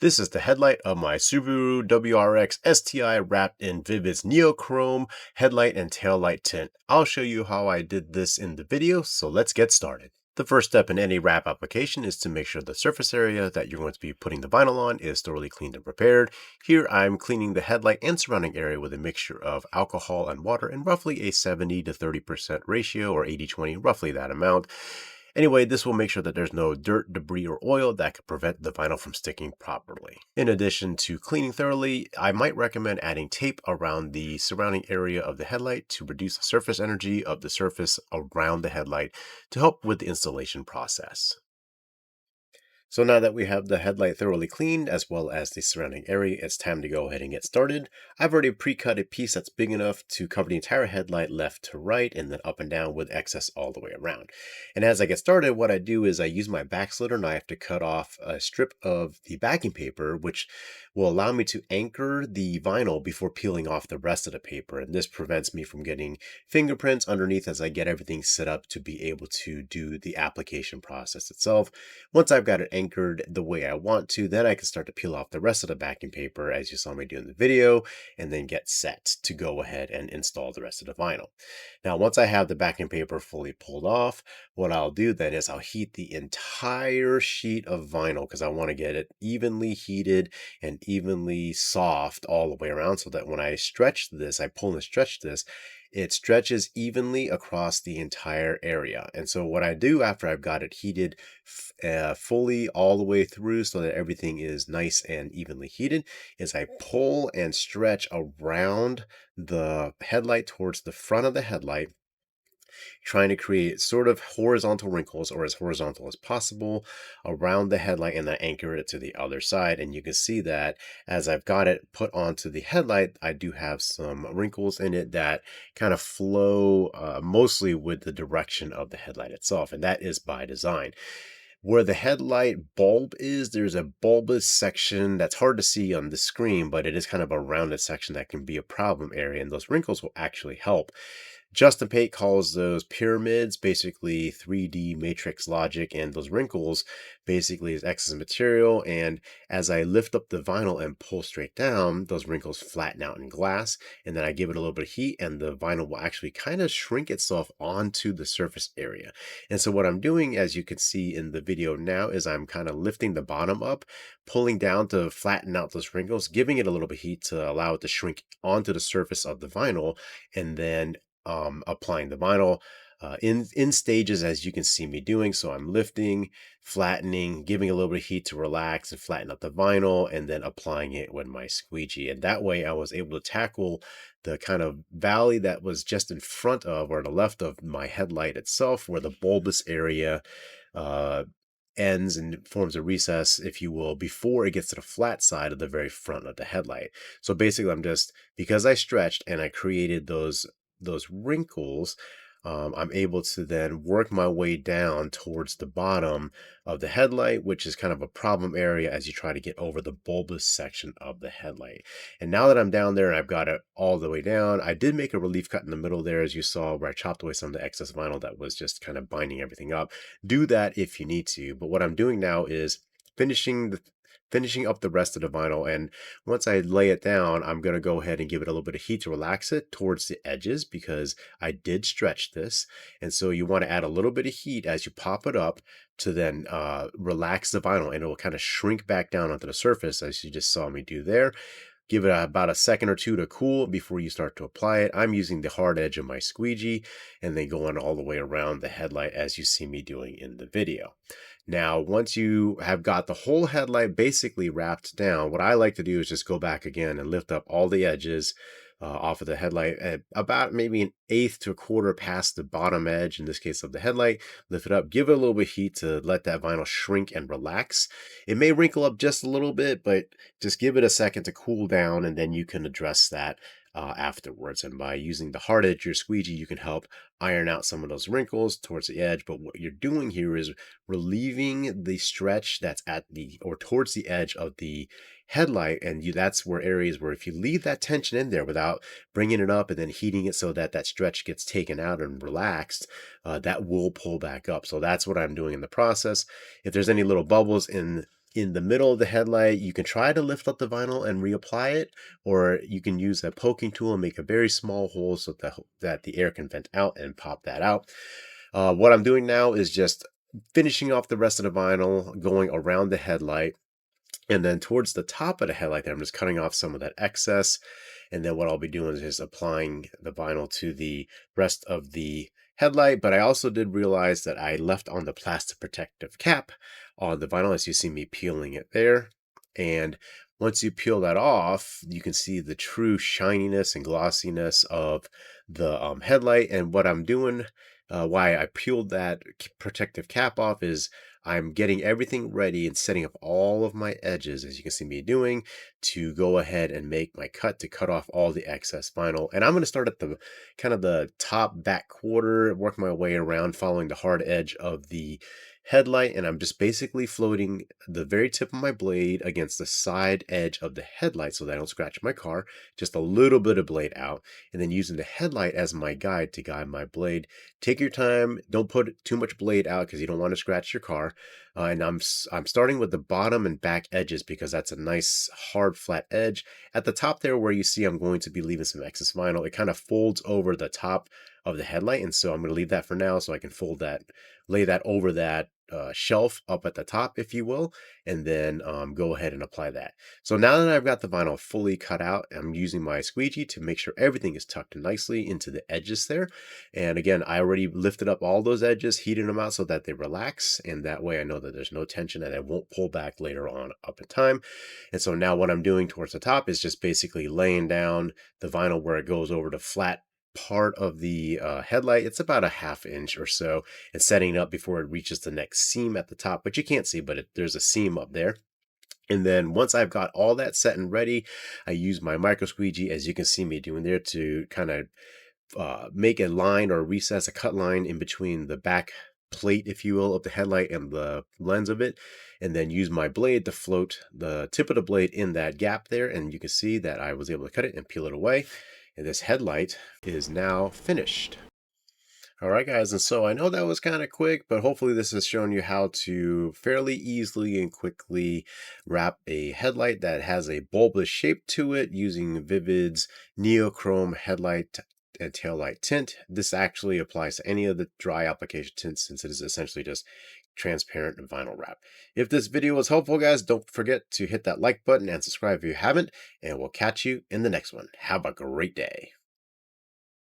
This is the headlight of my Subaru WRX STI wrapped in Vivid's NeoChrome Headlight and Taillight tint. I'll show you how I did this in the video, so let's get started. The first step in any wrap application is to make sure the surface area that you're going to be putting the vinyl on is thoroughly cleaned and prepared. Here I'm cleaning the headlight and surrounding area with a mixture of alcohol and water in roughly a 70 to 30% ratio, or 80-20, roughly that amount. Anyway, this will make sure that there's no dirt, debris, or oil that could prevent the vinyl from sticking properly. In addition to cleaning thoroughly, I might recommend adding tape around the surrounding area of the headlight to reduce the surface energy of the surface around the headlight to help with the installation process. So now that we have the headlight thoroughly cleaned as well as the surrounding area, it's time to go ahead and get started. I've already pre-cut a piece that's big enough to cover the entire headlight left to right and then up and down with excess all the way around. And as I get started, what I do is I use my back slitter knife to cut off a strip of the backing paper, which will allow me to anchor the vinyl before peeling off the rest of the paper. And this prevents me from getting fingerprints underneath as I get everything set up to be able to do the application process itself. Once I've got it anchored the way I want to, then I can start to peel off the rest of the backing paper as you saw me do in the video, and then get set to go ahead and install the rest of the vinyl. Now, once I have the backing paper fully pulled off, what I'll do then is I'll heat the entire sheet of vinyl because I want to get it evenly heated and evenly soft all the way around so that when I stretch this, I pull and stretch this, it stretches evenly across the entire area. And so what I do after I've got it heated fully all the way through so that everything is nice and evenly heated is I pull and stretch around the headlight towards the front of the headlight, trying to create sort of horizontal wrinkles, or as horizontal as possible, around the headlight, and then anchor it to the other side. And you can see that as I've got it put onto the headlight, I do have some wrinkles in it that kind of flow mostly with the direction of the headlight itself, and that is by design. Where the headlight bulb is, there's a bulbous section that's hard to see on the screen, but it is kind of a rounded section that can be a problem area, and those wrinkles will actually help. Justin Pate calls those pyramids, basically 3D matrix logic, and those wrinkles basically is excess material. And as I lift up the vinyl and pull straight down, those wrinkles flatten out in glass, and then I give it a little bit of heat and the vinyl will actually kind of shrink itself onto the surface area. And so what I'm doing, as you can see in the video now, is I'm kind of lifting the bottom up, pulling down to flatten out those wrinkles, giving it a little bit of heat to allow it to shrink onto the surface of the vinyl, and then applying the vinyl in stages, as you can see me doing. So I'm lifting, flattening, giving a little bit of heat to relax and flatten out the vinyl, and then applying it with my squeegee. And that way I was able to tackle the kind of valley that was just in front of, or the left of, my headlight itself, where the bulbous area ends and forms a recess, if you will, before it gets to the flat side of the very front of the headlight. So basically I'm just, because I stretched and I created those wrinkles, I'm able to then work my way down towards the bottom of the headlight, which is kind of a problem area as you try to get over the bulbous section of the headlight. And now that I'm down there and I've got it all the way down, I did make a relief cut in the middle there, as you saw, where I chopped away some of the excess vinyl that was just kind of binding everything up. Do that if you need to. But what I'm doing now is finishing up the rest of the vinyl, and once I lay it down, I'm going to go ahead and give it a little bit of heat to relax it towards the edges, because I did stretch this, and so you want to add a little bit of heat as you pop it up to then relax the vinyl, and it will kind of shrink back down onto the surface, as you just saw me do there. Give it about a second or two to cool before you start to apply it. I'm using the hard edge of my squeegee and then going all the way around the headlight, as you see me doing in the video. Now, once you have got the whole headlight basically wrapped down, what I like to do is just go back again and lift up all the edges off of the headlight at about maybe an eighth to a quarter past the bottom edge, in this case of the headlight. Lift it up, give it a little bit of heat to let that vinyl shrink and relax. It may wrinkle up just a little bit, but just give it a second to cool down, and then you can address that afterwards. And by using the hard edge, your squeegee, you can help iron out some of those wrinkles towards the edge. But what you're doing here is relieving the stretch that's at the, or towards the edge of the headlight, and that's where areas where if you leave that tension in there without bringing it up and then heating it so that that stretch gets taken out and relaxed, that will pull back up. So that's what I'm doing in the process. If there's any little bubbles in in the middle of the headlight. You can try to lift up the vinyl and reapply it, or you can use a poking tool and make a very small hole so that the air can vent out and pop that out. What I'm doing now is just finishing off the rest of the vinyl, going around the headlight. And then towards the top of the headlight there, I'm just cutting off some of that excess. And then what I'll be doing is just applying the vinyl to the rest of the headlight. But I also did realize that I left on the plastic protective cap on the vinyl, as you see me peeling it there. And once you peel that off, you can see the true shininess and glossiness of the headlight. And what I'm doing, why I peeled that protective cap off, is I'm getting everything ready and setting up all of my edges, as you can see me doing, to go ahead and make my cut to cut off all the excess vinyl. And I'm going to start at the kind of the top back quarter, work my way around following the hard edge of the headlight, and I'm just basically floating the very tip of my blade against the side edge of the headlight so that I don't scratch my car, just a little bit of blade out, and then using the headlight as my guide to guide my blade. Take your time, don't put too much blade out because you don't want to scratch your car. And I'm starting with the bottom and back edges because that's a nice hard flat edge. At the top there where you see I'm going to be leaving some excess vinyl, it kind of folds over the top of the headlight, and so I'm going to leave that for now so I can lay that over that shelf up at the top, if you will, and then go ahead and apply that. So now that I've got the vinyl fully cut out, I'm using my squeegee to make sure everything is tucked nicely into the edges there. And again, I already lifted up all those edges, heated them out so that they relax, and that way I know that there's no tension and it won't pull back later on up in time. And so now what I'm doing towards the top is just basically laying down the vinyl where it goes over the flat part of the headlight. It's about a ½ inch or so, and setting it up before it reaches the next seam at the top, but you can't see, but there's a seam up there. And then once I've got all that set and ready, I use my micro squeegee, as you can see me doing there, to kind of make a line or recess, a cut line in between the back plate, if you will, of the headlight and the lens of it, and then use my blade to float the tip of the blade in that gap there. And you can see that I was able to cut it and peel it away. And this headlight is now finished. All right, guys, and so I know that was kind of quick, but hopefully this has shown you how to fairly easily and quickly wrap a headlight that has a bulbous shape to it using Vivid's NeoChrome Headlight and Taillight Tint. This actually applies to any of the dry application tints since it is essentially just transparent vinyl wrap. If this video was helpful, guys, don't forget to hit that like button and subscribe if you haven't, and we'll catch you in the next one. Have a great day.